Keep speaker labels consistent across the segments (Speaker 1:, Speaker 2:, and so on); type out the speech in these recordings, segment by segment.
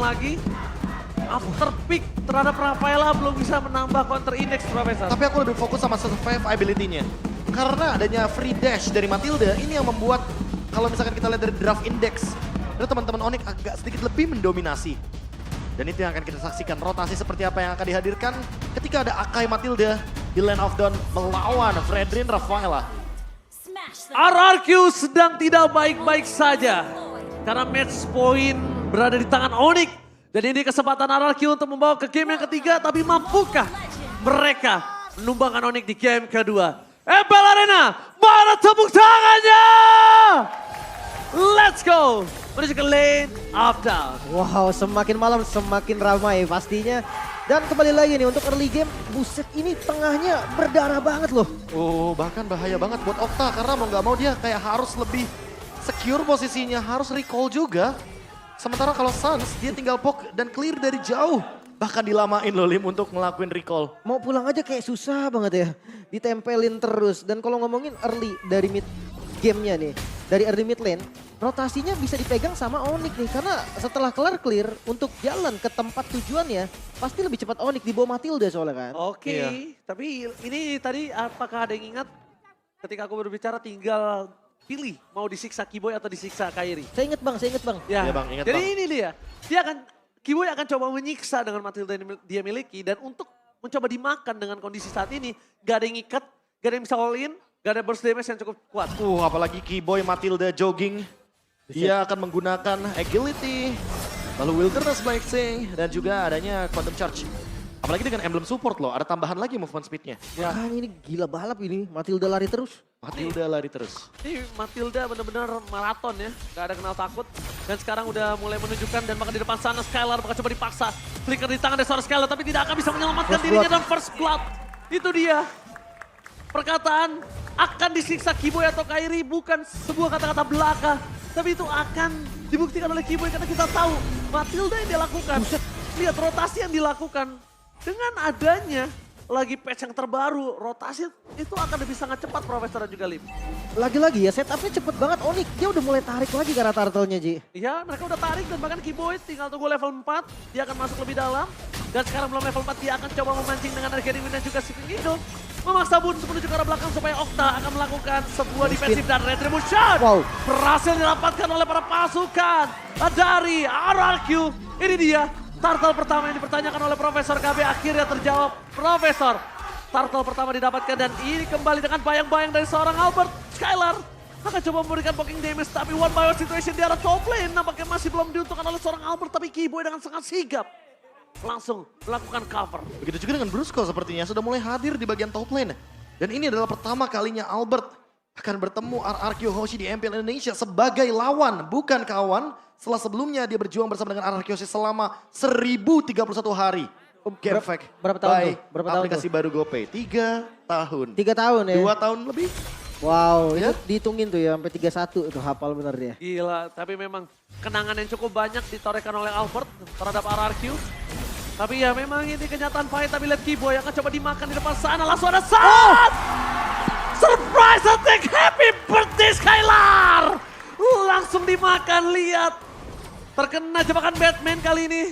Speaker 1: lagi. After pick terhadap Rafaela belum bisa menambah counter index, Profesor.
Speaker 2: Tapi aku lebih fokus sama survive ability-nya. Karena adanya free dash dari Matilda, ini yang membuat kalau misalkan kita lihat dari draft index, itu teman-teman Onyx agak sedikit lebih mendominasi. Dan itu yang akan kita saksikan, rotasi seperti apa yang akan dihadirkan ketika ada Akai Matilda di Land of Dawn melawan Fredrin Rafaela.
Speaker 1: RRQ sedang tidak baik-baik saja. Karena match point berada di tangan Onyx. Dan ini kesempatan RRQ untuk membawa ke game yang ketiga. Tapi mampukah mereka menumbangkan Onyx di game kedua? MPL Arena, mana tepuk tangannya? Let's go! Menuju ke lane of down.
Speaker 3: Wow, semakin malam semakin ramai pastinya. Dan kembali lagi nih untuk early game, buset ini tengahnya berdarah banget loh.
Speaker 2: Oh, bahkan bahaya banget buat Okta karena mau nggak mau dia kayak harus lebih secure posisinya, harus recall juga. Sementara kalau Suns dia tinggal poke dan clear dari jauh. Bahkan dilamain loh Lim untuk ngelakuin recall.
Speaker 3: Mau pulang aja kayak susah banget ya. Ditempelin terus. Dan kalau ngomongin early dari mid gamenya nih, dari early mid lane, rotasinya bisa dipegang sama Onyx nih. Karena setelah kelar clear untuk jalan ke tempat tujuannya, pasti lebih cepat Onyx di bawah Matilda soalnya kan.
Speaker 1: Oke,
Speaker 2: Iya.
Speaker 1: tapi ini tadi apakah ada yang ingat ketika aku berbicara tinggal pilih mau disiksa Kiboy atau disiksa Kairi?
Speaker 3: Saya inget bang, saya inget bang.
Speaker 1: Ya,
Speaker 2: Iya, Bang, ingat,
Speaker 1: jadi
Speaker 2: Bang.
Speaker 1: ini Kiboy akan coba menyiksa dengan Matilda yang dia miliki dan untuk mencoba dimakan dengan kondisi saat ini, gak ada yang ikat, gak ada yang bisa all in, gak ada burst damage yang cukup kuat.
Speaker 2: Apalagi Keyboy Matilda jogging. Dia akan menggunakan agility, lalu wilderness blessing, dan juga adanya quantum charge. Apalagi dengan emblem support loh, ada tambahan lagi movement speednya.
Speaker 1: Ya.
Speaker 3: Makanya ini gila balap ini, Matilda lari terus.
Speaker 2: Matilda lari terus.
Speaker 1: Ini Matilda benar-benar maraton ya, gak ada kenal takut. Dan sekarang udah mulai menunjukkan dan bahkan di depan sana Skylar bakal coba dipaksa. Flicker di tangan dari seorang Skylar tapi tidak akan bisa menyelamatkan
Speaker 3: First
Speaker 1: dirinya
Speaker 3: blood.
Speaker 1: dan first blood. Itu dia. Perkataan akan disiksa Kiboy atau Kairi bukan sebuah kata-kata belaka. Tapi itu akan dibuktikan oleh Kiboy karena kita tahu Matilda yang dia lakukan. Lihat rotasi yang dilakukan. Dengan adanya lagi patch yang terbaru, rotasi itu akan lebih sangat cepat Profesor dan juga Lim.
Speaker 3: Lagi-lagi ya setupnya cepet banget Onyx. Dia udah mulai tarik lagi ke arah turtle-nya Ji.
Speaker 1: Ya, mereka udah tarik dan bahkan Kiboy tinggal tunggu level 4. Dia akan masuk lebih dalam. Dan sekarang belum level 4, dia akan coba memancing dengan Arcade Wind dan juga Sweeping Eagle. Memaksa Bun menuju ke arah belakang supaya Okta akan melakukan sebuah defensif dan retribution.
Speaker 3: Wow.
Speaker 1: Berhasil didapatkan oleh para pasukan dari RRQ. Ini dia, turtle pertama yang dipertanyakan oleh Profesor KB akhirnya terjawab. Profesor, turtle pertama didapatkan dan ini kembali dengan bayang-bayang dari seorang Albert. Skylar akan coba memberikan blocking damage tapi one by one situation di arah top lane nampaknya masih belum diuntungkan oleh seorang Albert tapi Kiboy dengan sangat sigap langsung melakukan cover.
Speaker 2: Begitu juga dengan Brusco sepertinya sudah mulai hadir di bagian top lane. Dan ini adalah pertama kalinya Albert akan bertemu RRQ Hoshi di MPL Indonesia sebagai lawan bukan kawan. Setelah sebelumnya dia berjuang bersama dengan RRQ Hoshi selama 1031 hari. Game fact
Speaker 3: berapa tahun
Speaker 2: by
Speaker 3: tuh? Berapa tahun
Speaker 2: aplikasi baru GoPay. 3 tahun.
Speaker 3: 3 tahun ya.
Speaker 2: 2 tahun lebih.
Speaker 3: Wow,
Speaker 2: Ya.
Speaker 3: itu dihitungin tuh ya sampai 31 itu hafal bener dia.
Speaker 1: Gila, tapi memang kenangan yang cukup banyak ditorehkan oleh Albert terhadap RRQ. Tapi ya memang ini kenyataan pahit, tapi lihat Kiboy akan coba dimakan di depan sana. Langsung ada saat! Surprise attack, happy birthday Skylar! Langsung dimakan, lihat. Terkena jebakan Batman kali ini.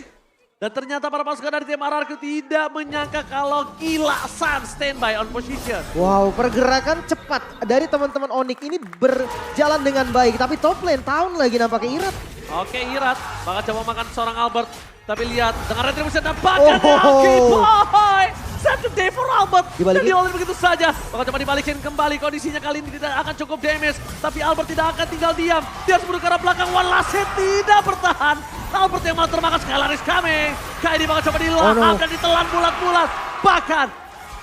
Speaker 1: Dan ternyata para pasukan dari tim RRQ tidak menyangka kalau gila Sun standby on position.
Speaker 3: Wow, pergerakan cepat dari teman-teman Onyx ini berjalan dengan baik. Tapi top lane tahun lagi nampaknya Irat.
Speaker 1: Oke, Irat bakal coba makan seorang Albert. Tapi lihat dengan retribution dan bahkan
Speaker 3: Oh.
Speaker 1: Kiboy. Set the day for Albert. Dan
Speaker 3: Dibalikin.
Speaker 1: diolah begitu saja. Bakal coba dibalikin kembali. Kondisinya kali ini tidak akan cukup damage. Tapi Albert tidak akan tinggal diam. Dia harus menuju ke arah belakang. One last hit tidak bertahan. Albert yang malah termakan. Skylar is coming. KD bakal coba dilahap dan ditelan bulat-bulat. Bahkan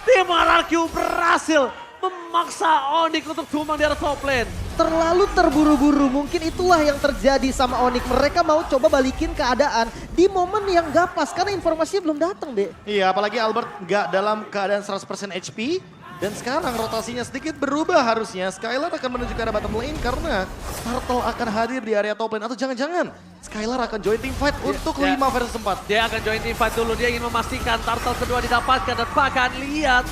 Speaker 1: tim RRQ berhasil memaksa Onyx untuk tumbang di arah top lane.
Speaker 3: Terlalu terburu-buru, mungkin itulah yang terjadi sama Onyx. Mereka mau coba balikin keadaan di momen yang gak pas karena informasinya belum datang deh.
Speaker 2: Iya, apalagi Albert nggak dalam keadaan 100% HP. Dan sekarang rotasinya sedikit berubah harusnya. Skylar akan menuju ke arah bottom lane karena Turtle akan hadir di area top lane. Atau jangan-jangan Skylar akan join team fight untuk 5 versus 4.
Speaker 1: Dia akan join team fight dulu. Dia ingin memastikan turtle kedua didapatkan. Dan bahkan lihat,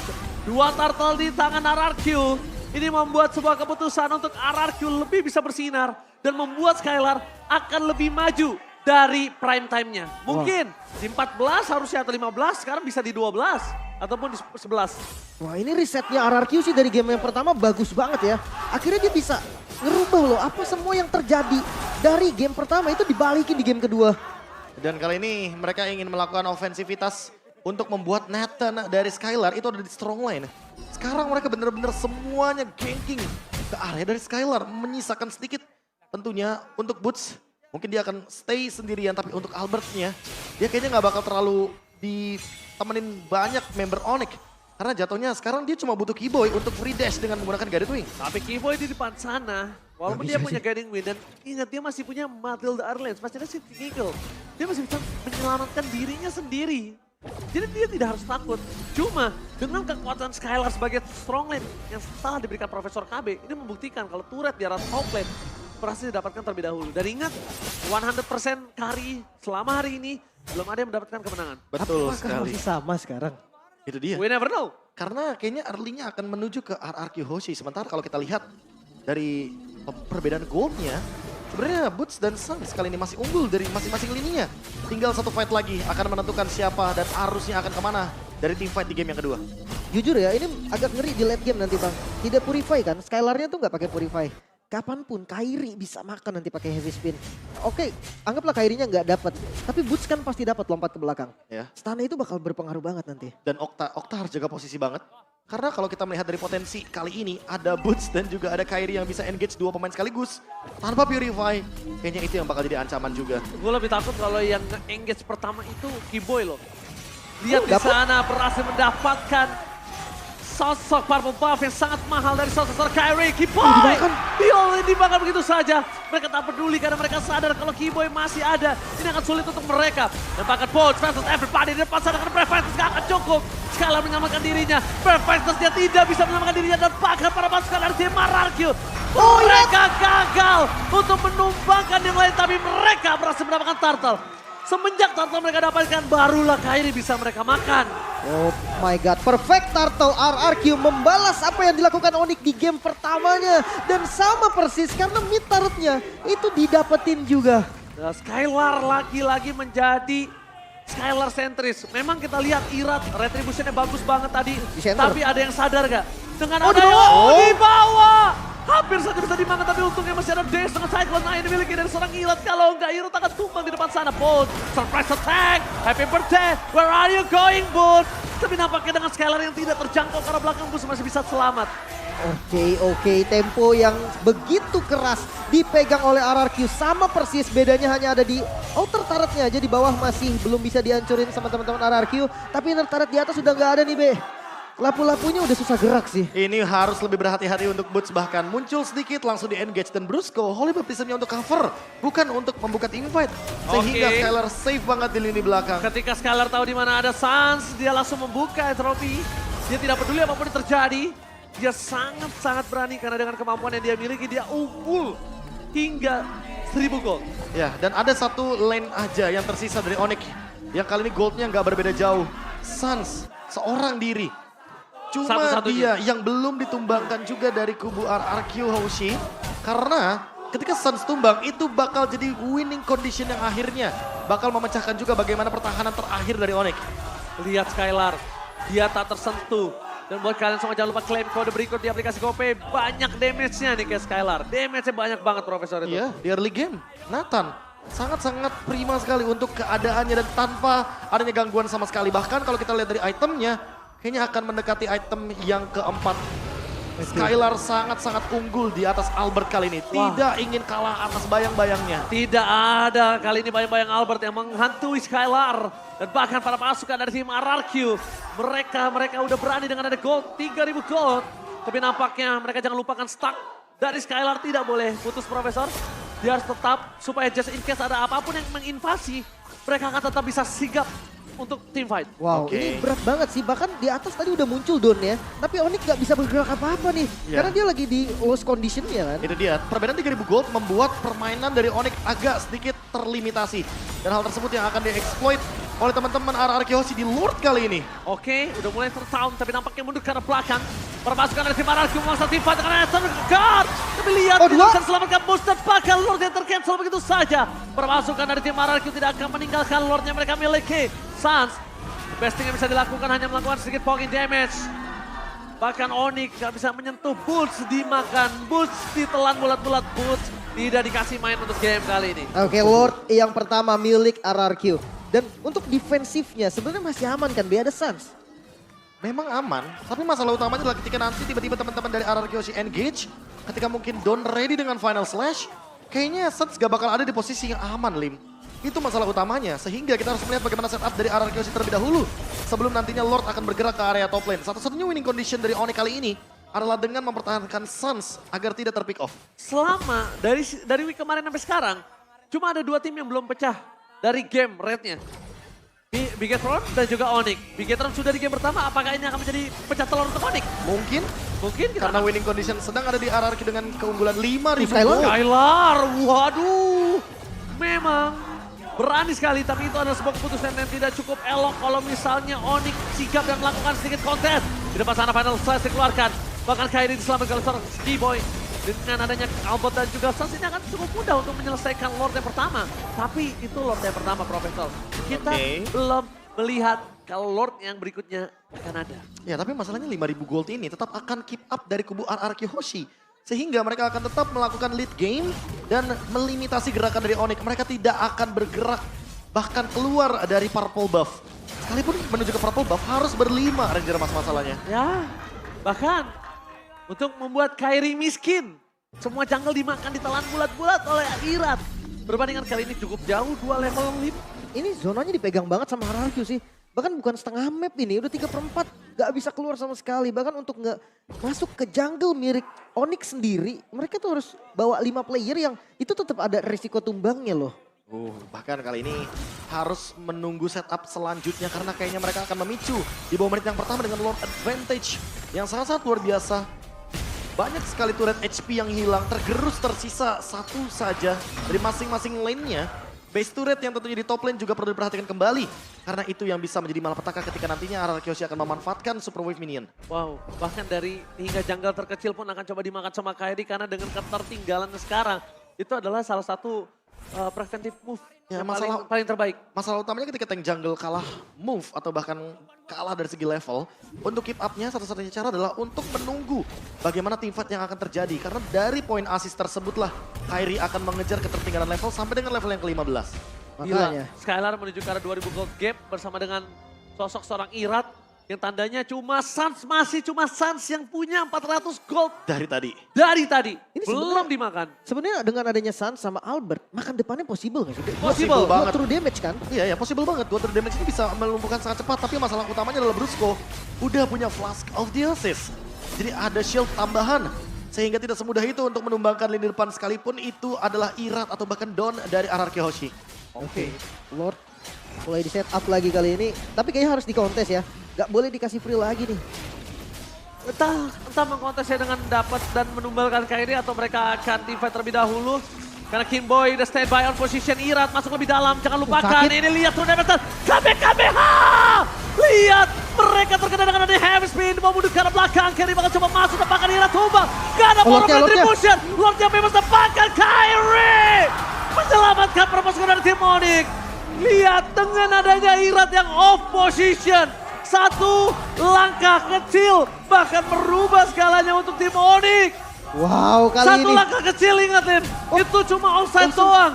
Speaker 1: 2 turtle di tangan RRQ. Ini membuat sebuah keputusan untuk RRQ lebih bisa bersinar. Dan membuat Skylar akan lebih maju dari prime time-nya. Mungkin di 14 harusnya atau 15, sekarang bisa di 12 ataupun di 11.
Speaker 3: Wah ini risetnya RRQ sih dari game yang pertama bagus banget ya. Akhirnya dia bisa ngerubah loh apa semua yang terjadi dari game pertama itu dibalikin di game kedua.
Speaker 2: Dan kali ini mereka ingin melakukan ofensivitas untuk membuat Nathan dari Skylar itu ada di strong line. Sekarang mereka bener-bener semuanya ganking ke area dari Skylar. Menyisakan sedikit tentunya untuk Boots. Mungkin dia akan stay sendirian tapi untuk Albertnya dia kayaknya gak bakal terlalu ditemenin banyak member Onyx. Karena jatuhnya sekarang dia cuma butuh Keyboy untuk free dash dengan menggunakan Guided Wing.
Speaker 1: Tapi Keyboy di depan sana, walaupun dia punya Guiding Wing dan ingat dia masih punya Matilda Arlens, masih ada City Eagle. Dia masih bisa menyelamatkan dirinya sendiri. Jadi dia tidak harus takut. Cuma dengan kekuatan Skylar sebagai strong lane yang telah diberikan Profesor KB, ini membuktikan kalau turret di arah top lane berhasil didapatkan terlebih dahulu. Dan ingat, 100% carry selama hari ini belum ada yang mendapatkan kemenangan.
Speaker 2: Betul
Speaker 3: Apakah
Speaker 2: sekali.
Speaker 3: masih sama sekarang?
Speaker 2: Itu dia.
Speaker 1: We never know.
Speaker 2: Karena kayaknya early-nya akan menuju ke RRQ Hoshi. Sementara kalau kita lihat dari perbedaan goldnya, sebenarnya Boots dan Suns kali ini masih unggul dari masing-masing lininya. Tinggal satu fight lagi akan menentukan siapa dan arusnya akan kemana dari tim fight di game yang kedua.
Speaker 3: Jujur ya ini agak ngeri di late game nanti bang. Tidak purify kan, Skylarnya tuh nggak pakai purify. Kapanpun Kairi bisa makan nanti pakai heavy spin. Oke, anggaplah Kairinya nggak dapat, tapi Boots kan pasti dapat lompat ke belakang.
Speaker 2: Ya.
Speaker 3: Stun itu bakal berpengaruh banget nanti.
Speaker 2: Dan Okta harus jaga posisi banget. Karena kalau kita melihat dari potensi kali ini ada Boots dan juga ada Kairi yang bisa engage dua pemain sekaligus. Tanpa Purify, kayaknya itu yang bakal jadi ancaman juga.
Speaker 1: Gue lebih takut kalau yang engage pertama itu Keyboy loh. Lihat di
Speaker 3: dapet.
Speaker 1: sana berhasil mendapatkan sosok purple buff yang sangat mahal dari sosok Kairi. Keyboy!
Speaker 3: Dimakan.
Speaker 1: Dia dimakan begitu saja. Mereka tak peduli karena mereka sadar kalau Keyboy masih ada. Ini akan sulit untuk mereka. Dan bahkan Bones versus everybody di depan sana karena Prefighters gak akan cukup. Skylar menyelamatkan dirinya. Prefighters dia tidak bisa menyelamatkan dirinya. Dan bahkan para pasukan dari tim RRQ. Mereka gagal untuk menumbangkan yang lain. Tapi mereka berhasil mendapatkan turtle. Semenjak turtle mereka dapatkan, barulah Kairi bisa mereka makan.
Speaker 3: Oh my god, perfect turtle RRQ membalas apa yang dilakukan Onyx di game pertamanya. Dan sama persis karena mid turretnya itu didapetin juga.
Speaker 1: Nah, Skylar lagi-lagi menjadi Skylar sentris. Memang kita lihat Irat, retributionnya bagus banget tadi.
Speaker 3: Di center.
Speaker 1: Tapi ada yang sadar gak? Dengan
Speaker 3: Oh,
Speaker 1: ada
Speaker 3: di bawah.
Speaker 1: di bawah. Hampir saja bisa dimakan tapi untungnya masih ada Daze dengan Cyclone yang dimiliki dari seorang Irat. Kalau enggak Irat akan tumbang di depan sana. Bones, surprise attack. Happy birthday. Where are you going, Bones? Tapi nampaknya dengan Skylar yang tidak terjangkau karena belakang Bones masih bisa selamat.
Speaker 3: Oke, tempo yang begitu keras dipegang oleh RRQ. Sama persis, bedanya hanya ada di outer turretnya aja, di bawah masih belum bisa dihancurin sama teman-teman RRQ. Tapi inner turret di atas sudah nggak ada nih Be. Lapu-lapunya udah susah gerak sih.
Speaker 2: Ini harus lebih berhati-hati untuk Boots, bahkan muncul sedikit langsung di-engage. Dan Brusco, Holy Baptism-nya untuk cover, bukan untuk membuka team fight. Sehingga
Speaker 1: Oke.
Speaker 2: Skylar safe banget di lini belakang.
Speaker 1: Ketika Skylar tahu di mana ada Sans, dia langsung membuka entropy. Dia tidak peduli apapun yang terjadi. Dia sangat-sangat berani karena dengan kemampuan yang dia miliki, dia unggul hingga 1000 gold.
Speaker 2: Ya, dan ada satu lane aja yang tersisa dari Onyx. Yang kali ini goldnya nggak berbeda jauh. Sans, seorang diri. Cuma
Speaker 1: Satu-satunya.
Speaker 2: dia yang belum ditumbangkan juga dari kubu RRQ Hoshi. Karena ketika Sans tumbang itu bakal jadi winning condition yang akhirnya bakal memecahkan juga bagaimana pertahanan terakhir dari Onyx.
Speaker 1: Lihat Skylar, dia tak tersentuh. Dan buat kalian semua jangan lupa klaim kode berikut di aplikasi GoPay. Banyak damage-nya nih kayak Skylar. Damage-nya banyak banget Profesor itu.
Speaker 2: Iya, di early game. Nathan sangat-sangat prima sekali untuk keadaannya dan tanpa adanya gangguan sama sekali. Bahkan kalau kita lihat dari itemnya, kayaknya akan mendekati item yang keempat. Skylar sangat-sangat unggul di atas Albert kali ini.
Speaker 1: Wah.
Speaker 2: Tidak ingin kalah atas bayang-bayangnya.
Speaker 1: Tidak ada kali ini bayang-bayang Albert yang menghantui Skylar. Dan bahkan para pasukan dari tim RRQ. Mereka udah berani dengan ada gold, 3000 gold. Tapi nampaknya mereka jangan lupakan stuck dari Skylar. Tidak boleh putus Profesor. Dia harus tetap supaya just in case ada apapun yang menginvasi. Mereka akan tetap bisa sigap untuk team fight.
Speaker 3: Wow,
Speaker 2: Oke.
Speaker 3: ini berat banget sih. Bahkan di atas tadi udah muncul Don ya. Tapi Onyx gak bisa bergerak apa-apa nih.
Speaker 2: Iya.
Speaker 3: Karena dia lagi di lost condition-nya kan.
Speaker 2: Itu dia, perbedaan 3000 gold membuat permainan dari Onyx agak sedikit terlimitasi. Dan hal tersebut yang akan di-exploit oleh teman-teman RRQ Hoshi di Lord kali ini.
Speaker 1: Oke, udah mulai tertaun tapi nampaknya mundur karena belakang. Perpasukan dari tim RRQ memaksa tim fight dengan Ethan God. Tapi lihat,
Speaker 3: Oh,
Speaker 1: tidak
Speaker 3: dua.
Speaker 1: bisa selamatkan Boosted, bahkan Lord yang tercancel begitu saja. Permasukan dari tim RRQ tidak akan meninggalkan Lordnya mereka miliki. Suns, the best thing yang bisa dilakukan hanya melakukan sedikit poking damage. Bahkan Onyx gak bisa menyentuh, Boots dimakan, Boots ditelan bulat-bulat, Boots tidak dikasih main untuk game kali ini.
Speaker 3: Oke, Lord yang pertama milik RRQ. Dan untuk defensifnya sebenarnya masih aman kan, Be, ada Suns.
Speaker 2: Memang aman, tapi masalah utamanya adalah ketika nanti tiba-tiba teman-teman dari RRQ si engage, ketika mungkin Don ready dengan Final Slash, kayaknya Suns gak bakal ada di posisi yang aman, Lim. Itu masalah utamanya, sehingga kita harus melihat bagaimana setup dari RRQ terlebih dahulu. Sebelum nantinya Lord akan bergerak ke area top lane. Satu-satunya winning condition dari Onyx kali ini adalah dengan mempertahankan Suns agar tidak terpick off.
Speaker 1: Selama dari week kemarin sampai sekarang, cuma ada 2 tim yang belum pecah dari game rate-nya. Bigetron dan juga Onyx. Bigetron sudah di game pertama, apakah ini akan menjadi pecah telur untuk Onyx?
Speaker 2: Mungkin
Speaker 1: Mungkin kita
Speaker 2: karena winning condition sedang ada di RRQ dengan keunggulan 5.000
Speaker 3: Skylar.
Speaker 2: gold.
Speaker 1: Skylar, waduh. Memang berani sekali, tapi itu adalah sebuah keputusan yang tidak cukup elok kalau misalnya Onyx sigap dan melakukan sedikit kontes. Di depan sana Final Slash dikeluarkan. Bahkan Kairi diselamatkan oleh seorang Skiboy. Dengan adanya Albert dan juga Suns ini akan cukup mudah untuk menyelesaikan Lord yang pertama. Tapi itu Lord yang pertama, Profesor. Kita belum melihat kalau Lord yang berikutnya akan ada.
Speaker 2: Ya, tapi masalahnya 5.000 gold ini tetap akan keep up dari kubu RRQ Hoshi. Sehingga mereka akan tetap melakukan lead game dan melimitasi gerakan dari Onyx. Mereka tidak akan bergerak bahkan keluar dari purple buff. Sekalipun menuju ke purple buff harus berlima Ranger masalahnya.
Speaker 1: Ya, bahkan untuk membuat Kairi miskin. Semua jungle dimakan ditelan bulat-bulat oleh Irat. Perbandingan kali ini cukup jauh, 2 level lead.
Speaker 3: Ini zonanya dipegang banget sama RRQ sih. Bahkan bukan setengah map ini, udah 3/4 gak bisa keluar sama sekali. Bahkan untuk gak masuk ke jungle mirip Onyx sendiri, mereka tuh harus bawa 5 player yang itu tetap ada risiko tumbangnya loh.
Speaker 2: Bahkan kali ini harus menunggu setup selanjutnya karena kayaknya mereka akan memicu di bawah menit yang pertama dengan Lord Advantage yang sangat-sangat luar biasa. Banyak sekali turret HP yang hilang, tergerus tersisa satu saja dari masing-masing lane-nya. Base turret yang tentunya di top lane juga perlu diperhatikan kembali. Karena itu yang bisa menjadi malapetaka ketika nantinya RRQ akan memanfaatkan Super Wave Minion.
Speaker 1: Wow, bahkan dari hingga jungle terkecil pun akan coba dimakan sama Kairi karena dengan ketertinggalan sekarang. Itu adalah salah satu preventive move
Speaker 2: Ya,
Speaker 1: yang paling terbaik.
Speaker 2: Masalah utamanya ketika tank jungle kalah move atau bahkan kalah dari segi level, untuk keep up-nya satu-satunya cara adalah untuk menunggu bagaimana teamfight yang akan terjadi. Karena dari poin assist tersebutlah Kairi akan mengejar ketertinggalan level sampai dengan level yang ke-15.
Speaker 1: Gila,
Speaker 3: Makanya.
Speaker 1: Skylar menuju ke arah 2000 gold gap bersama dengan sosok seorang Irat. Yang tandanya masih cuma Suns yang punya 400 gold
Speaker 2: Dari tadi.
Speaker 1: dari tadi.
Speaker 3: Ini
Speaker 1: Belum
Speaker 3: sebenarnya-
Speaker 1: dimakan.
Speaker 3: Sebenarnya dengan adanya Suns sama Albert, makan depannya possible gak sih?
Speaker 1: Possible
Speaker 2: banget.
Speaker 3: True damage kan?
Speaker 2: Iya ya, possible banget. 2 damage ini bisa melumpuhkan sangat cepat. Tapi masalah utamanya adalah Brusco udah punya Flask of the Assist. Jadi ada shield tambahan. Sehingga tidak semudah itu untuk menumbangkan lini depan sekalipun itu adalah Irat atau bahkan Don dari RRQ Hoshi.
Speaker 3: Oke. Lord mulai di set up lagi kali ini. Tapi kayaknya harus di kontes ya. Gak boleh dikasih free lagi nih.
Speaker 1: Entah mengkontesnya dengan dapat dan menumbalkan Kairi atau mereka akan teamfight terlebih dahulu. Karena Kimboy udah standby on position, Irat masuk lebih dalam. Jangan lupakan,
Speaker 3: sakit.
Speaker 1: ini lihat True Damage. KBKBH! Lihat, mereka terkena dengan ada heavy spin. Mau mundur ke arah belakang, Kairi bakal coba masuk, dapatkan Irat tumbang. Gak ada power
Speaker 3: Lordnya.
Speaker 1: retribution. Lordnya bebas dapatkan Kairi! Menyelamatkan perpasukan dari tim Onyx. Lihat dengan adanya Irat yang off position. Satu langkah kecil bahkan merubah skalanya untuk tim Onyx.
Speaker 3: Wow, kali
Speaker 1: Satu
Speaker 3: ini
Speaker 1: langkah kecil ingatin, itu cuma offside doang.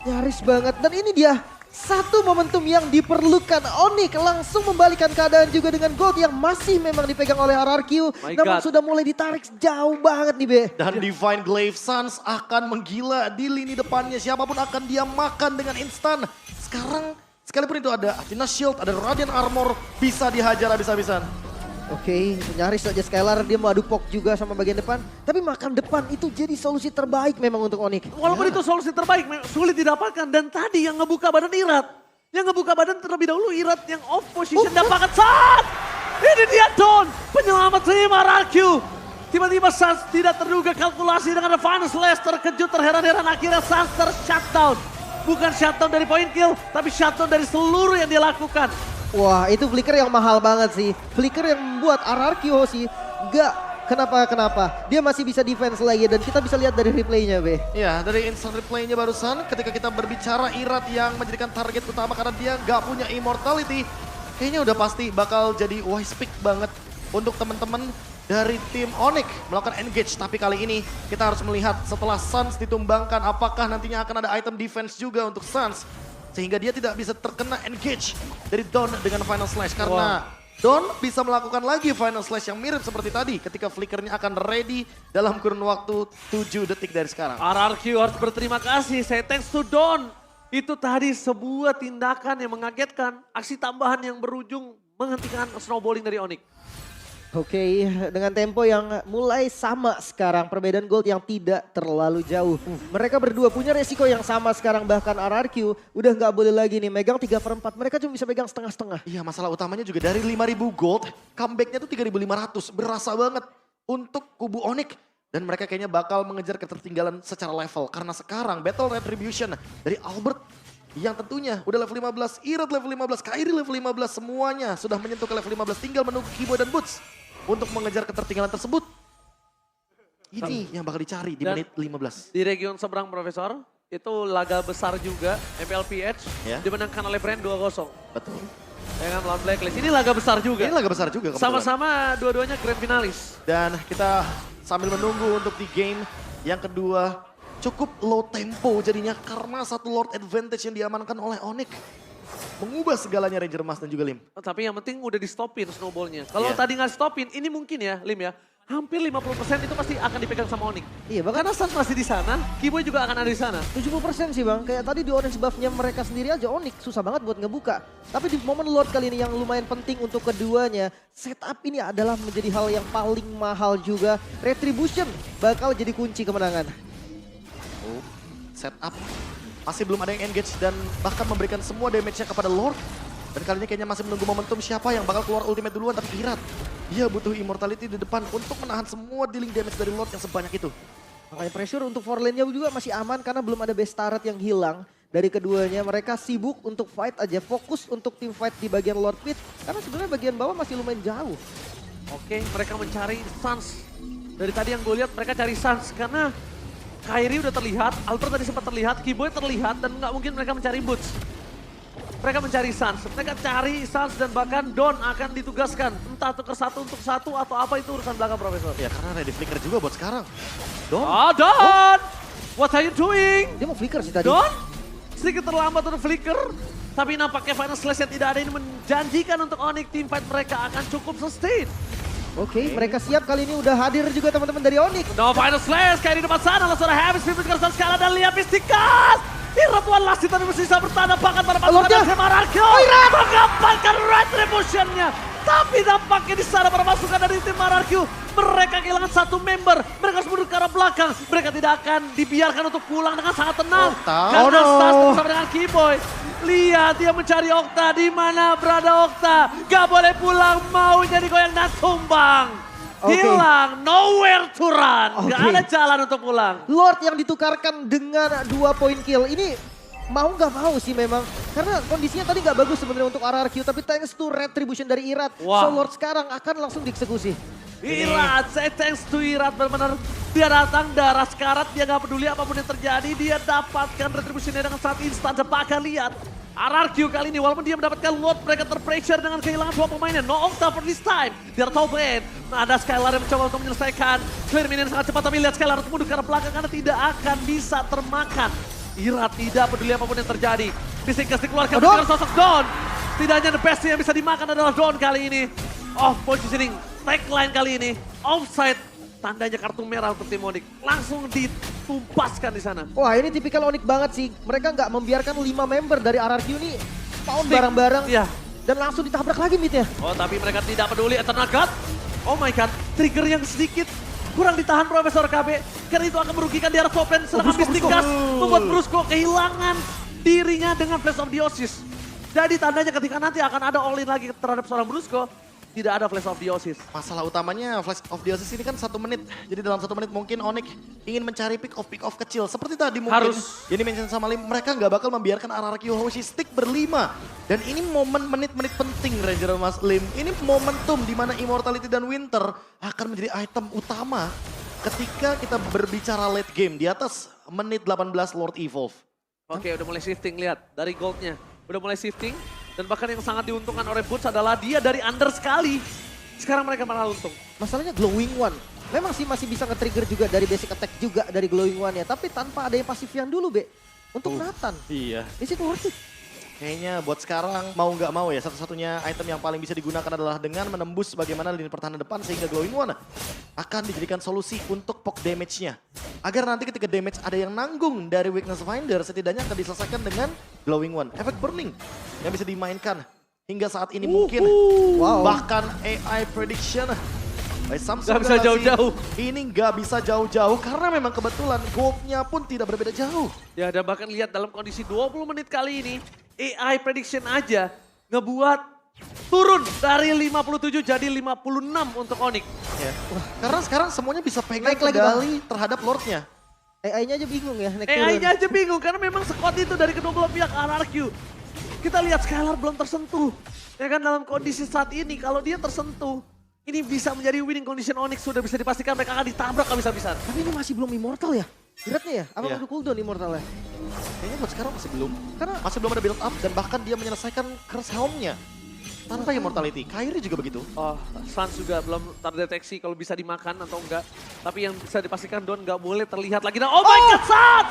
Speaker 3: nyaris banget. Dan ini dia satu momentum yang diperlukan. Onyx langsung membalikan keadaan juga dengan gold yang masih memang dipegang oleh RRQ.
Speaker 1: My
Speaker 3: Namun
Speaker 1: God.
Speaker 3: sudah mulai ditarik jauh banget nih Be.
Speaker 2: Dan Divine Glaive Suns akan menggila di lini depannya. Siapapun akan dia makan dengan instan. Sekarang sekalipun itu ada Athena Shield, ada Radiant Armor, bisa dihajar habis-habisan.
Speaker 3: Oke, nyaris saja Skylar dia mau adu pok juga sama bagian depan. Tapi makan depan itu jadi solusi terbaik memang untuk Onyx.
Speaker 1: Walaupun itu solusi terbaik, sulit didapatkan. Dan tadi yang ngebuka badan Irat. Yang ngebuka badan terlebih dahulu Irat yang off position dapatkan saat. Ini dia Don, penyelamat tim RRQ. Tiba-tiba Suns tidak terduga kalkulasi dengan The Final Slash. Terkejut, terheran-heran akhirnya Suns ter-shutdown. Bukan shutdown dari point kill, tapi shutdown dari seluruh yang dia lakukan.
Speaker 3: Wah, itu flicker yang mahal banget sih. Flicker yang membuat RRQ sih gak Kenapa? Dia masih bisa defense lagi dan kita bisa lihat dari replaynya, Be.
Speaker 2: Ya, dari instant replaynya barusan ketika kita berbicara Irat yang menjadikan target utama karena dia nggak punya immortality. Kayaknya udah pasti bakal jadi wise pick banget untuk teman-teman dari tim Onyx melakukan engage. Tapi kali ini kita harus melihat setelah Suns ditumbangkan apakah nantinya akan ada item defense juga untuk Suns. Sehingga dia tidak bisa terkena engage dari Dawn dengan Final Slash. Karena Dawn bisa melakukan lagi Final Slash yang mirip seperti tadi ketika flickernya akan ready dalam kurun waktu 7 detik dari sekarang.
Speaker 1: RRQ harus berterima kasih, say thanks to Dawn. Itu tadi sebuah tindakan yang mengagetkan, aksi tambahan yang berujung menghentikan snowballing dari Onyx.
Speaker 3: Oke, dengan tempo yang mulai sama sekarang, perbedaan gold yang tidak terlalu jauh. Mereka berdua punya resiko yang sama sekarang, bahkan RRQ udah nggak boleh lagi nih megang 3/4, mereka cuma bisa pegang setengah-setengah.
Speaker 2: Iya, masalah utamanya juga dari 5.000 gold, comebacknya tuh 3.500, berasa banget untuk kubu Onyx. Dan mereka kayaknya bakal mengejar ketertinggalan secara level. Karena sekarang Battle Retribution dari Albert yang tentunya udah level 15, Irat level 15, Kairi level 15, semuanya sudah menyentuh ke level 15. Tinggal menunggu Kiboy dan Boots untuk mengejar ketertinggalan tersebut. Ini yang bakal dicari di
Speaker 1: Dan
Speaker 2: menit 15.
Speaker 1: Di region seberang Profesor, itu laga besar juga, MPLPH,
Speaker 2: Ya.
Speaker 1: dimenangkan oleh Brand 2-0.
Speaker 2: Betul.
Speaker 1: Dengan melawan Blacklist, ini laga besar juga.
Speaker 2: Ini laga besar juga kebetulan.
Speaker 1: Sama-sama dua-duanya grand finalis.
Speaker 2: Dan kita sambil menunggu untuk di game yang kedua cukup low tempo jadinya karena satu Lord Advantage yang diamankan oleh Onyx. Mengubah segalanya Ranger Mas dan juga Lim.
Speaker 1: Tapi yang penting udah di stopin snowballnya. Kalau
Speaker 2: Iya.
Speaker 1: tadi nggak stopin, ini mungkin ya Lim ya, hampir 50% itu pasti akan dipegang sama Onyx.
Speaker 3: Iya, bahkan
Speaker 1: Karena Suns masih di sana, Kiboy juga akan ada di sana.
Speaker 3: 70% sih Bang, kayak tadi di orange buff-nya mereka sendiri aja Onyx susah banget buat ngebuka. Tapi di momen Lord kali ini yang lumayan penting untuk keduanya, setup ini adalah menjadi hal yang paling mahal juga. Retribution bakal jadi kunci kemenangan.
Speaker 2: Oh, setup. Masih belum ada yang engage dan bahkan memberikan semua damage-nya kepada Lord. Dan kali ini kayaknya masih menunggu momentum siapa yang bakal keluar ultimate duluan. Tapi Irat, dia butuh immortality di depan untuk menahan semua dealing damage dari Lord yang sebanyak itu.
Speaker 3: Makanya pressure untuk for lane-nya juga masih aman karena belum ada base turret yang hilang. Dari keduanya mereka sibuk untuk fight aja, fokus untuk tim fight di bagian Lord Pit. Karena sebenarnya bagian bawah masih lumayan jauh.
Speaker 1: Oke, mereka mencari Suns. Dari tadi yang gue lihat mereka cari Suns karena Kairi udah terlihat, Albert tadi sempat terlihat, Kiboy terlihat dan nggak mungkin mereka mencari Boots. Mereka mencari Suns, mereka cari Suns dan bahkan Dawn akan ditugaskan. Entah tuker satu untuk satu atau apa itu urusan belakang Profesor.
Speaker 2: Ya karena ready flicker juga buat sekarang. Dawn.
Speaker 1: Oh, Dawn! What are you doing?
Speaker 3: Dia mau flicker sih tadi.
Speaker 1: Dawn? Sedikit terlambat untuk flicker. Tapi nampaknya Final Slash yang tidak ada ini menjanjikan untuk Onyx team fight mereka akan cukup sustain.
Speaker 3: Oke, mereka siap kali ini udah hadir juga teman-teman dari Onyx.
Speaker 1: No Final Slash, kayak di depan sana langsung ada habis pipis keresan skala dan lihat Mystikas. Iratuan Lasti tapi masih bisa bertahan bahkan pada pasukan sama Rakyo. Mengamankan Retribution-nya. Tapi nampaknya di sana para pasukan dari tim Marakyu. Mereka kehilangan satu member. Mereka harus mundur ke arah belakang. Mereka tidak akan dibiarkan untuk pulang dengan sangat tenang.
Speaker 2: Okta.
Speaker 1: Karena
Speaker 3: Oh, no.
Speaker 1: Stars bersama dengan Kiboy. Lihat dia mencari Okta. Di mana berada Okta? Gak boleh pulang, mau jadi goyang dan tumbang.
Speaker 3: Oke.
Speaker 1: Hilang, nowhere to run. Gak
Speaker 3: Oke.
Speaker 1: ada jalan untuk pulang.
Speaker 3: Lord yang ditukarkan dengan 2 point kill. Ini mau nggak mau sih memang. Karena kondisinya tadi nggak bagus sebenarnya untuk RRQ. Tapi thanks to Retribution dari Irat.
Speaker 1: Wah.
Speaker 3: So Lord sekarang akan langsung dieksekusi.
Speaker 1: Irat, saya thanks to Irat benar-benar dia datang darah sekarat, dia gak peduli apapun yang terjadi, dia dapatkan retribusinya dengan sangat instan. Bahkan lihat RRQ kali ini walaupun dia mendapatkan Lord, mereka terpressure dengan kehilangan 2 pemainnya. No Octa for this time, dia top lane. Ada Skylar yang mencoba untuk menyelesaikan clear minion sangat cepat, tapi lihat Skylar harus mundur ke arah belakang karena tidak akan bisa termakan. Irat tidak peduli apapun yang terjadi. Mystikas dikeluarkan dengan sosok Dawn. Tidak hanya the best yang bisa dimakan adalah Dawn kali ini. Off positioning, tagline kali ini, offside, tandanya kartu merah untuk tim Onyx. Langsung ditumpaskan di sana.
Speaker 3: Wah ini tipikal Onyx banget sih. Mereka nggak membiarkan 5 member dari RRQ ini pound
Speaker 1: Stick.
Speaker 3: bareng-bareng.
Speaker 1: Iya.
Speaker 3: Dan langsung ditabrak lagi midnya.
Speaker 1: Oh tapi mereka tidak peduli, Eternal God. Oh my god, trigger yang sedikit kurang ditahan Profesor KB. Karena itu akan merugikan di arah top lane. Sedangkan Mystikas membuat Brusco kehilangan dirinya dengan Flash of Dionysus. Jadi tandanya ketika nanti akan ada all in lagi terhadap seorang Brusco, tidak ada Flash of Theosis.
Speaker 2: Masalah utamanya Flash of Theosis ini kan 1 menit. Jadi dalam 1 menit mungkin Onyx ingin mencari pick off kecil. Seperti tadi mungkin
Speaker 1: Harus.
Speaker 2: yang dimention sama Lim, mereka nggak bakal membiarkan RRQ Hoshi stick berlima. Dan ini momen menit-menit penting Ranger Mas Lim. Ini momentum di mana Immortality dan Winter akan menjadi item utama ketika kita berbicara late game di atas menit 18 Lord Evolve.
Speaker 1: Oke, udah mulai shifting, lihat dari goldnya. Udah mulai shifting, dan bahkan yang sangat diuntungkan oleh Boots adalah dia dari under sekali. Sekarang mereka malah untung.
Speaker 3: Masalahnya Glowing One. Memang sih masih bisa nge-trigger juga dari basic attack juga dari Glowing One-nya. Tapi tanpa ada yang pasifian dulu, Be. Untuk Nathan.
Speaker 2: Iya.
Speaker 3: Is it worth it?
Speaker 2: Kayaknya buat sekarang mau nggak mau ya satu-satunya item yang paling bisa digunakan adalah dengan menembus bagaimana lini pertahanan depan sehingga Glowing One akan dijadikan solusi untuk poke damage-nya. Agar nanti ketika damage ada yang nanggung dari Weakness Finder setidaknya akan diselesaikan dengan Glowing One. Efek Burning yang bisa dimainkan hingga saat ini mungkin bahkan AI prediction by Samsung
Speaker 1: Nggak bisa
Speaker 2: Galaxy
Speaker 1: jauh-jauh.
Speaker 2: ini nggak bisa jauh-jauh karena memang kebetulan goldnya pun tidak berbeda jauh.
Speaker 1: Ya, dan bahkan lihat dalam kondisi 20 menit kali ini, AI prediction aja ngebuat turun dari 57 jadi 56 untuk Onyx.
Speaker 2: Ya. Karena sekarang semuanya bisa pegang
Speaker 3: Naik lagi,
Speaker 2: kendali terhadap Lordnya.
Speaker 3: AI-nya aja bingung ya, naik turun.
Speaker 1: AI-nya aja bingung karena memang squad itu dari kedua belah pihak RRQ. Kita lihat Skylar belum tersentuh. Ya kan dalam kondisi saat ini kalau dia tersentuh, ini bisa menjadi winning condition Onyx, sudah bisa dipastikan mereka akan ditabrak habis-habisan.
Speaker 3: Tapi ini masih belum immortal ya? Beratnya ya? Apa
Speaker 2: Iya.
Speaker 3: udah cooldown immortalnya?
Speaker 2: Kayaknya buat sekarang masih belum.
Speaker 3: Karena
Speaker 2: Masih belum ada build up dan bahkan dia menyelesaikan curse helm-nya. Tanpa immortality. Kyrie juga begitu.
Speaker 1: Oh, Sans juga belum terdeteksi kalau bisa dimakan atau enggak. Tapi yang bisa dipastikan Don nggak boleh terlihat lagi. Nah, oh my god, Sans!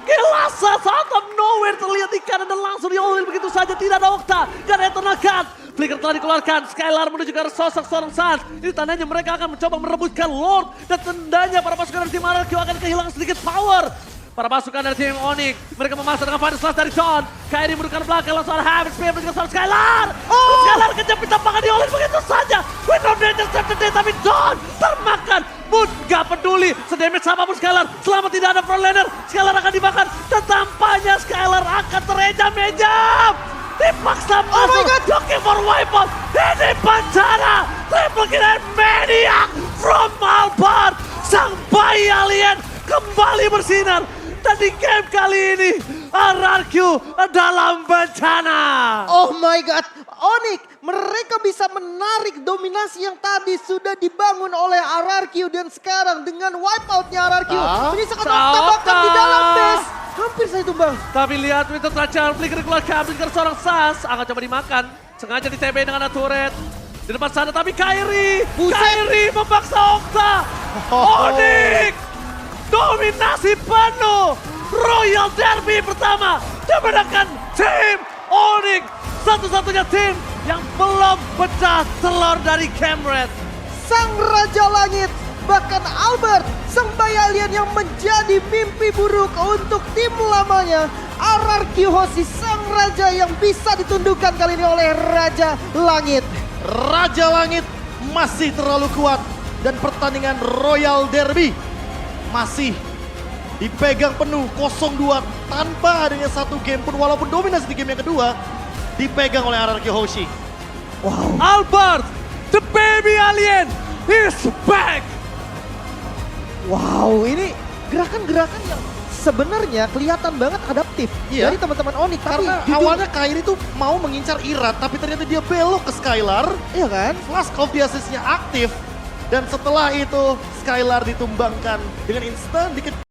Speaker 1: Gila, Sans out of nowhere terlihat di kanan dan langsung diolin begitu saja. Tidak ada Okta, gak ada Eternal Gun. Flicker telah dikeluarkan, Skylar menuju ke sosok seorang Sans. Ini tandanya mereka akan mencoba merebutkan Lord. Dan tandanya para pasukan dari tim RRQ akan kehilangan sedikit power. Para pasukan dari tim Onyx, mereka memaksa dengan Final Slash dari John. Kyrie menurunkan belakang, langsung ada Habit Spear dengan seorang Skylar. Skylar kejepit tampakan diolin begitu saja. Window Danger save the day, tapi John termakan. Moon gak peduli, sedamage apapun Skylar. Selama tidak ada front laner, Skylar akan dimakan. Dan tampaknya Skylar akan terejam-ejam. Dipaksa masuk, looking for wipeout. Ini bencana, triple kill and maniac from Albert. Sang bayi alien kembali bersinar. Dan di game kali ini, RRQ dalam bencana.
Speaker 3: oh my god, Onyx mereka bisa menarik dominasi yang tadi sudah dibangun oleh RRQ dan sekarang dengan wipeoutnya RRQ. Ini sangat bakal di dalam base. Hampir saya tumbang.
Speaker 1: Tapi lihat Winter Tracer, flicker dikeluarkan, flicker seorang Sans akan coba dimakan. Sengaja di TB dengan turret. Di depan sana tapi Kyrie memaksa Okta. Onyx dominasi penuh. Royal Derby pertama dimenangkan tim Onyx. Satu-satunya tim yang belum pecah telur dari Camred.
Speaker 3: Sang Raja Langit, bahkan Albert, sang bayi alien yang menjadi mimpi buruk untuk tim lamanya. RRQ Hoshi, sang raja yang bisa ditundukkan kali ini oleh Raja Langit.
Speaker 2: Raja Langit masih terlalu kuat dan pertandingan Royal Derby masih dipegang penuh 0-2 tanpa adanya satu game pun walaupun dominasi di game yang kedua dipegang oleh RRQ Hoshi.
Speaker 1: Albert, the baby alien, is back.
Speaker 3: Wow, ini gerakan-gerakan yang sebenarnya kelihatan banget adaptif
Speaker 2: Iya.
Speaker 3: dari teman-teman Onyx.
Speaker 2: Karena
Speaker 3: tapi
Speaker 2: awalnya Kyrie tuh mau mengincar Irat tapi ternyata dia belok ke Skylar.
Speaker 3: iya kan?
Speaker 2: Flash of the Assist-nya aktif dan setelah itu Skylar ditumbangkan dengan instan dikit